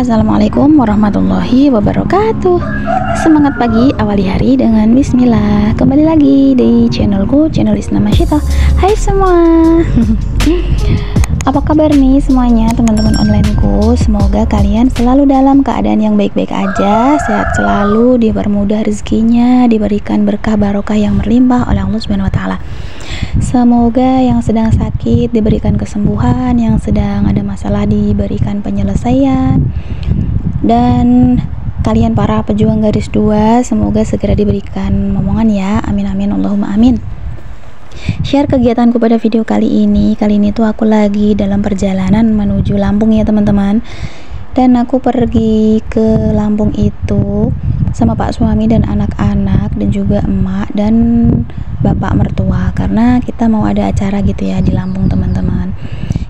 Assalamualaikum warahmatullahi wabarakatuh. Semangat pagi, awali hari dengan bismillah. Kembali lagi di channelku, channel Islam Masyita. Hai semua. Apa kabar nih semuanya, teman-teman onlineku? Semoga kalian selalu dalam keadaan yang baik-baik aja, sehat selalu, dipermudah rezekinya, diberikan berkah barokah yang berlimpah oleh Allah Subhanahu wa taala. Semoga yang sedang sakit diberikan kesembuhan, yang sedang ada masalah diberikan penyelesaian, dan kalian para pejuang garis 2 semoga segera diberikan momongan ya. Amin amin Allahumma amin. Share kegiatanku pada video kali ini. Kali ini tuh aku lagi dalam perjalanan menuju Lampung ya teman-teman. Dan aku pergi ke Lampung itu sama pak suami dan anak-anak, dan juga emak dan bapak mertua, karena kita mau ada acara gitu ya di Lampung teman-teman.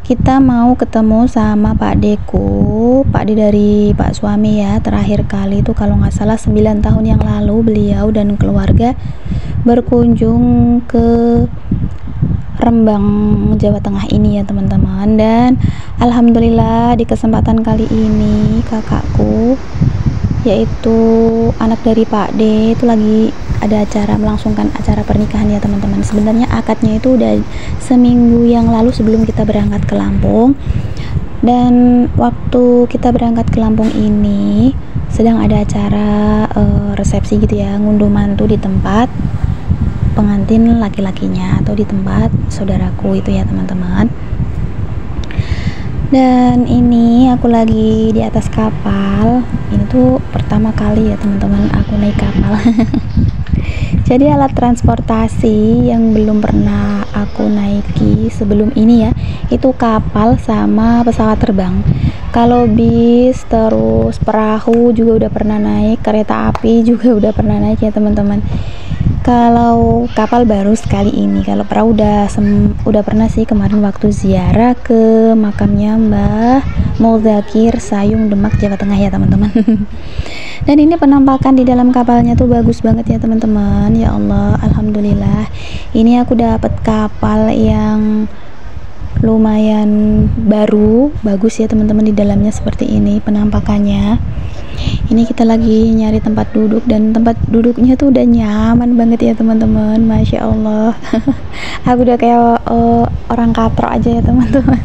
Kita mau ketemu sama Pak Deku, Pak De dari pak suami ya. Terakhir kali itu kalau nggak salah 9 tahun yang lalu beliau dan keluarga berkunjung ke Rembang, Jawa Tengah ini ya teman-teman. Dan alhamdulillah di kesempatan kali ini kakakku, yaitu anak dari Pak D, itu lagi ada acara, melangsungkan acara pernikahan ya teman-teman. Sebenarnya akadnya itu udah seminggu yang lalu sebelum kita berangkat ke Lampung. Dan waktu kita berangkat ke Lampung ini sedang ada acara resepsi gitu ya, ngunduh mantu di tempat pengantin laki-lakinya atau di tempat saudaraku itu ya teman-teman. Dan ini aku lagi di atas kapal. Ini tuh pertama kali ya teman-teman aku naik kapal. Jadi alat transportasi yang belum pernah aku naiki sebelum ini ya, itu kapal sama pesawat terbang. Kalau bis terus perahu juga udah pernah naik, kereta api juga udah pernah naik ya teman-teman. Kalau kapal baru sekali ini. Kalau perahu udah pernah sih kemarin waktu ziarah ke makamnya Mbah Muzakir Sayung Demak Jawa Tengah ya teman-teman. Dan ini penampakan di dalam kapalnya tuh bagus banget ya teman-teman. Ya Allah, alhamdulillah. Ini aku dapat kapal yang lumayan baru, bagus ya teman-teman. Di dalamnya seperti ini penampakannya. Ini kita lagi nyari tempat duduk, dan tempat duduknya tuh udah nyaman banget ya teman-teman. Masya Allah. Aku udah kayak orang katro aja ya teman-teman.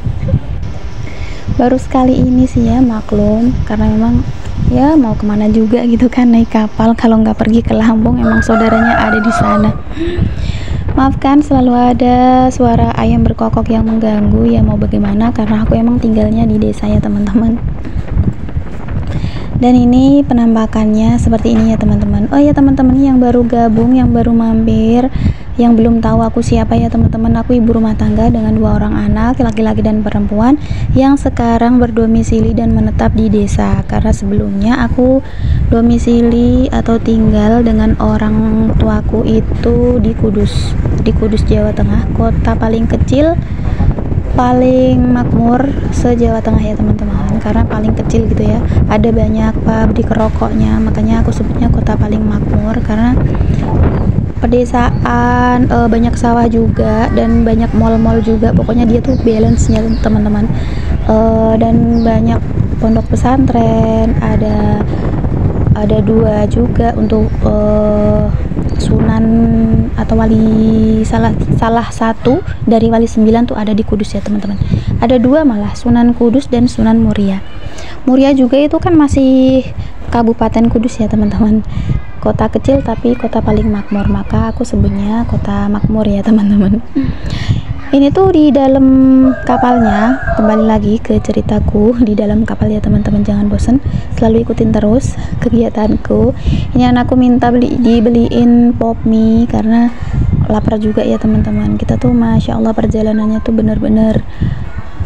Baru sekali ini sih ya, maklum, karena memang ya mau kemana juga gitu kan naik kapal. Kalau nggak pergi ke Lampung emang saudaranya ada di sana. Maafkan selalu ada suara ayam berkokok yang mengganggu ya, mau bagaimana, karena aku emang tinggalnya di desa ya teman-teman. Dan ini penampakannya seperti ini ya teman-teman. Oh ya teman-teman yang baru gabung, yang baru mampir, yang belum tahu aku siapa ya teman-teman, aku ibu rumah tangga dengan 2 orang anak, laki-laki dan perempuan, yang sekarang berdomisili dan menetap di desa. Karena sebelumnya aku domisili atau tinggal dengan orang tuaku itu di Kudus Jawa Tengah, kota paling kecil, paling makmur se-Jawa Tengah ya teman-teman. Karena paling kecil gitu ya, ada banyak pabrik rokoknya, makanya aku sebutnya kota paling makmur. Karena pedesaan, banyak sawah juga, dan banyak mall-mall juga. Pokoknya dia tuh balance-nya teman-teman. Dan banyak pondok pesantren, ada 2 juga untuk sunan atau wali, salah satu dari wali 9 tuh ada di Kudus ya teman-teman. Ada 2 malah, Sunan Kudus dan Sunan Muria. Muria juga itu kan masih Kabupaten Kudus ya teman-teman. Kota kecil tapi kota paling makmur, maka aku sebutnya kota makmur ya teman-teman. Ini tuh di dalam kapalnya, kembali lagi ke ceritaku di dalam kapal ya teman-teman. Jangan bosan, selalu ikutin terus kegiatanku. Ini anakku minta dibeliin pop mie karena lapar juga ya teman-teman. Kita tuh masya Allah perjalanannya tuh bener-bener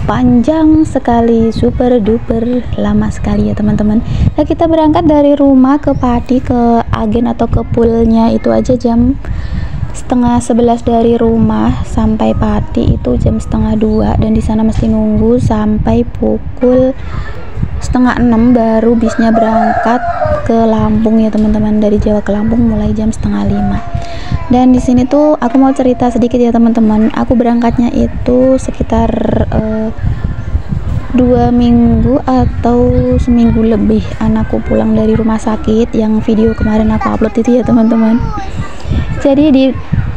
panjang sekali, super duper lama sekali ya teman-teman. Nah, kita berangkat dari rumah ke Pati, ke agen atau ke poolnya itu aja jam 10:30 dari rumah sampai Pati itu jam 1:30, dan di sana mesti nunggu sampai pukul 5:30 baru bisnya berangkat ke Lampung ya teman-teman. Dari Jawa ke Lampung mulai jam 4:30. Dan di sini tuh aku mau cerita sedikit ya teman-teman. Aku berangkatnya itu sekitar 2 minggu atau seminggu lebih anakku pulang dari rumah sakit, yang video kemarin aku upload itu ya teman-teman. Jadi di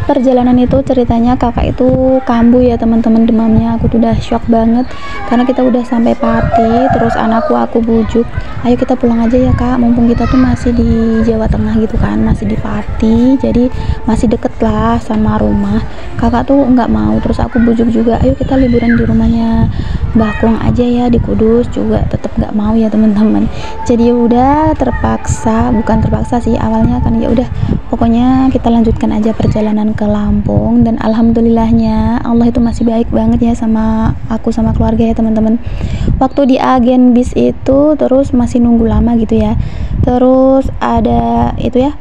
perjalanan itu ceritanya kakak itu kambuh ya teman-teman, demamnya. Aku tuh udah shock banget karena kita udah sampai Pati. Terus anakku aku bujuk, ayo kita pulang aja ya kak, mumpung kita tuh masih di Jawa Tengah gitu kan, masih di Pati, jadi masih deket lah sama rumah. Kakak tuh nggak mau, terus aku bujuk juga, ayo kita liburan di rumahnya Mbah Kung aja ya di Kudus, juga tetap nggak mau ya teman-teman. Jadi ya udah terpaksa, bukan terpaksa sih awalnya kan, ya udah pokoknya kita lanjutkan aja perjalanan ke Lampung. Dan alhamdulillahnya Allah itu masih baik banget ya sama aku sama keluarga ya teman-teman. Waktu di agen bis itu terus masih nunggu lama gitu ya, terus ada itu ya,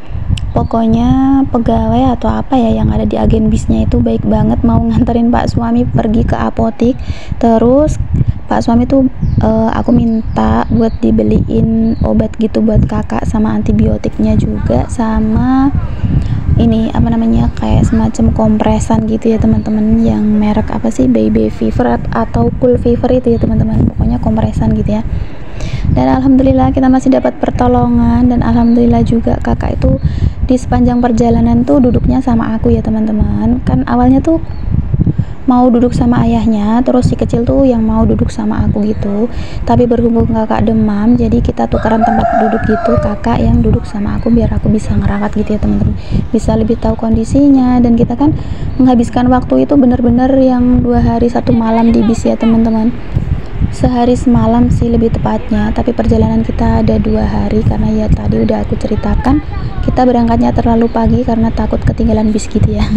pokoknya pegawai atau apa ya yang ada di agen bisnya itu baik banget, mau nganterin Pak suami pergi ke apotik. Terus Pak suami tuh aku minta buat dibeliin obat gitu buat kakak, sama antibiotiknya juga, sama ini apa namanya, kayak semacam kompresan gitu ya teman-teman, yang merek apa sih, baby fever atau cool fever itu ya teman-teman, pokoknya kompresan gitu ya. Dan alhamdulillah kita masih dapat pertolongan, dan alhamdulillah juga kakak itu di sepanjang perjalanan tuh duduknya sama aku ya teman-teman. Kan awalnya tuh mau duduk sama ayahnya, terus si kecil tuh yang mau duduk sama aku gitu, tapi berhubung kakak demam jadi kita tukeran tempat duduk gitu, kakak yang duduk sama aku biar aku bisa ngerawat gitu ya teman-teman, bisa lebih tahu kondisinya. Dan kita kan menghabiskan waktu itu bener-bener yang 2 hari 1 malam di bis ya teman-teman, sehari semalam sih lebih tepatnya, tapi perjalanan kita ada 2 hari karena ya tadi udah aku ceritakan kita berangkatnya terlalu pagi karena takut ketinggalan bis gitu ya.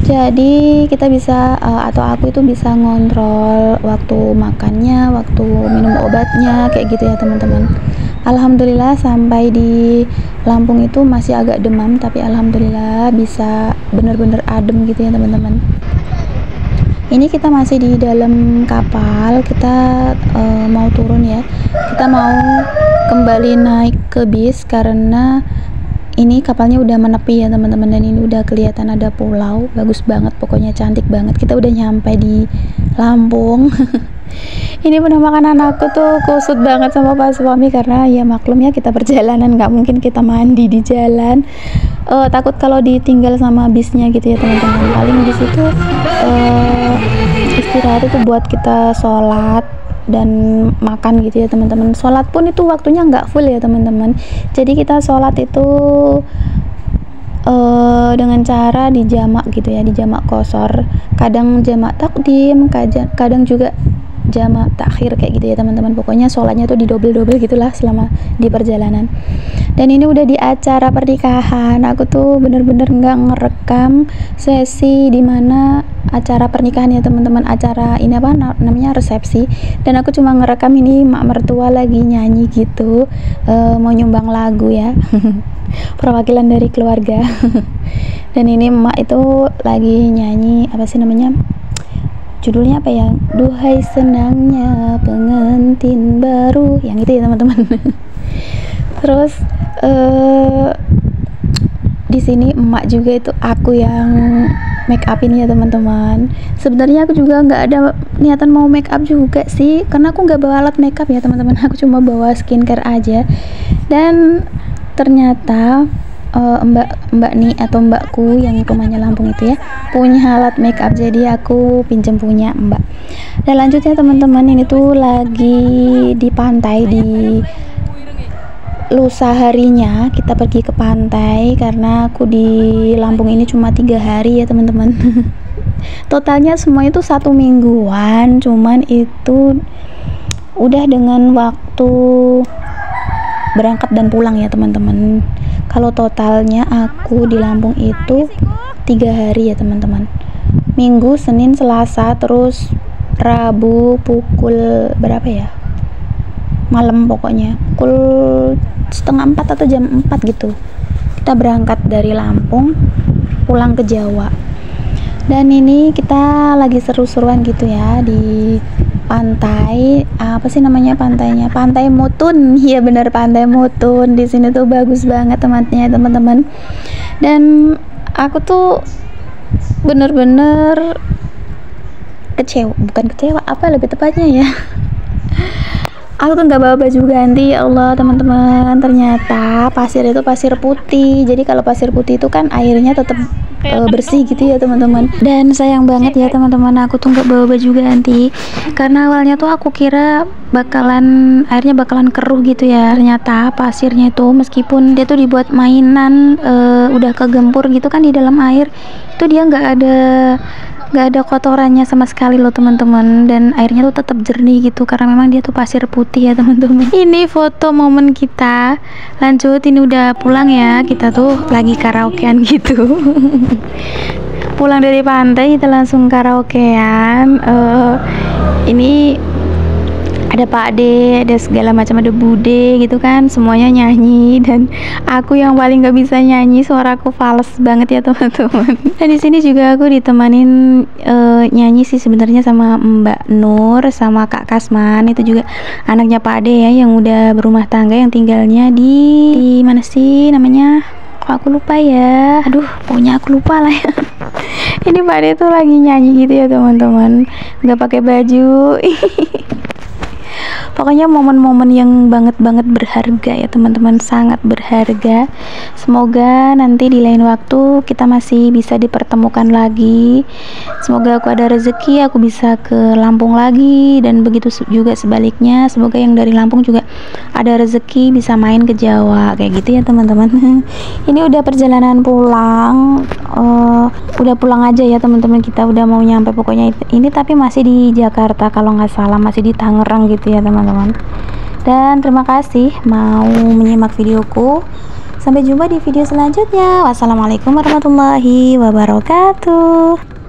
Jadi kita bisa atau aku itu bisa ngontrol waktu makannya, waktu minum obatnya kayak gitu ya teman-teman. Alhamdulillah sampai di Lampung itu masih agak demam, tapi alhamdulillah bisa bener-bener adem gitu ya teman-teman. Ini kita masih di dalam kapal, kita mau turun ya, kita mau kembali naik ke bis karena ini kapalnya udah menepi ya teman-teman, dan ini udah kelihatan ada pulau, bagus banget pokoknya, cantik banget. Kita udah nyampe di Lampung. Ini penampakan anakku tuh kusut banget sama Pak suami karena ya maklum ya kita perjalanan, nggak mungkin kita mandi di jalan. Takut kalau ditinggal sama bisnya gitu ya teman-teman. Paling di situ istirahat itu buat kita sholat dan makan gitu ya teman-teman. Sholat pun itu waktunya nggak full ya teman-teman, jadi kita sholat itu dengan cara dijamak gitu ya, dijamak qashar, kadang jamak takdim, kadang juga jamak takhir kayak gitu ya teman-teman. Pokoknya sholatnya tuh didobel-dobel gitulah selama di perjalanan. Dan ini udah di acara pernikahan, aku tuh bener-bener nggak ngerekam sesi dimana acara pernikahan ya teman-teman, acara ini apa namanya, resepsi. Dan aku cuma ngerekam ini mak mertua lagi nyanyi gitu, mau nyumbang lagu ya. Perwakilan dari keluarga. Dan ini emak itu lagi nyanyi apa sih namanya, judulnya apa ya, duhai senangnya pengantin baru, yang itu ya teman-teman. Terus di sini emak juga itu aku yang make up ini ya teman-teman. Sebenarnya aku juga nggak ada niatan mau make up juga sih, karena aku nggak bawa alat make up ya teman-teman, aku cuma bawa skincare aja. Dan ternyata mbak nih atau mbakku yang rumahnya Lampung itu ya punya alat make up, jadi aku pinjam punya mbak. Dan lanjutnya teman-teman, ini tuh lagi di pantai, di lusa harinya kita pergi ke pantai karena aku di Lampung ini cuma 3 hari ya teman-teman. Totalnya semua itu 1 mingguan, cuman itu udah dengan waktu berangkat dan pulang ya teman-teman. Kalau totalnya aku di Lampung itu 3 hari ya teman-teman, Minggu, Senin, Selasa, terus Rabu pukul berapa ya, malam pokoknya pukul 3:30 atau jam 4 gitu kita berangkat dari Lampung pulang ke Jawa. Dan ini kita lagi seru-seruan gitu ya di pantai, apa sih namanya pantainya, Pantai Mutun. Iya bener, Pantai Mutun. Di sini tuh bagus banget tempatnya teman-teman. Dan aku tuh bener-bener bukan kecewa, apa lebih tepatnya ya, aku tuh nggak bawa baju ganti. Ya Allah teman-teman, ternyata pasir itu pasir putih. Jadi kalau pasir putih itu kan airnya tetap bersih gitu ya teman-teman. Dan sayang banget ya teman-teman, aku tuh nggak bawa baju ganti karena awalnya tuh aku kira airnya bakalan keruh gitu ya. Ternyata pasirnya itu meskipun dia tuh dibuat mainan, udah kegempur gitu kan di dalam air, itu dia nggak ada kotorannya sama sekali loh teman-teman, dan airnya tuh tetap jernih gitu karena memang dia tuh pasir putih ya teman-teman. Ini foto momen kita. Lanjut, ini udah pulang ya, kita tuh lagi karaokean gitu. Pulang dari pantai kita langsung karaokean. Ini ada Pak D, ada segala macam, ada Bude gitu kan, semuanya nyanyi, dan aku yang paling nggak bisa nyanyi, suaraku fals banget ya teman-teman. Dan di sini juga aku ditemanin nyanyi sih sebenarnya sama Mbak Nur sama Kak Kasman, itu juga anaknya Pak D ya, yang udah berumah tangga, yang tinggalnya di mana sih namanya? Kok aku lupa ya, aduh pokoknya aku lupa lah ya. Ini Pak D tuh lagi nyanyi gitu ya teman-teman, nggak pakai baju. Pokoknya momen-momen yang banget berharga ya teman-teman, sangat berharga. Semoga nanti di lain waktu kita masih bisa dipertemukan lagi. Semoga aku ada rezeki, aku bisa ke Lampung lagi, dan begitu juga sebaliknya. Semoga yang dari Lampung juga ada rezeki bisa main ke Jawa, kayak gitu ya teman-teman. Ini udah perjalanan pulang, udah pulang aja ya teman-teman, kita udah mau nyampe pokoknya ini, tapi masih di Jakarta kalau nggak salah, masih di Tangerang gitu ya teman-teman. Dan terima kasih mau menyimak videoku. Sampai jumpa di video selanjutnya. Wassalamualaikum warahmatullahi wabarakatuh.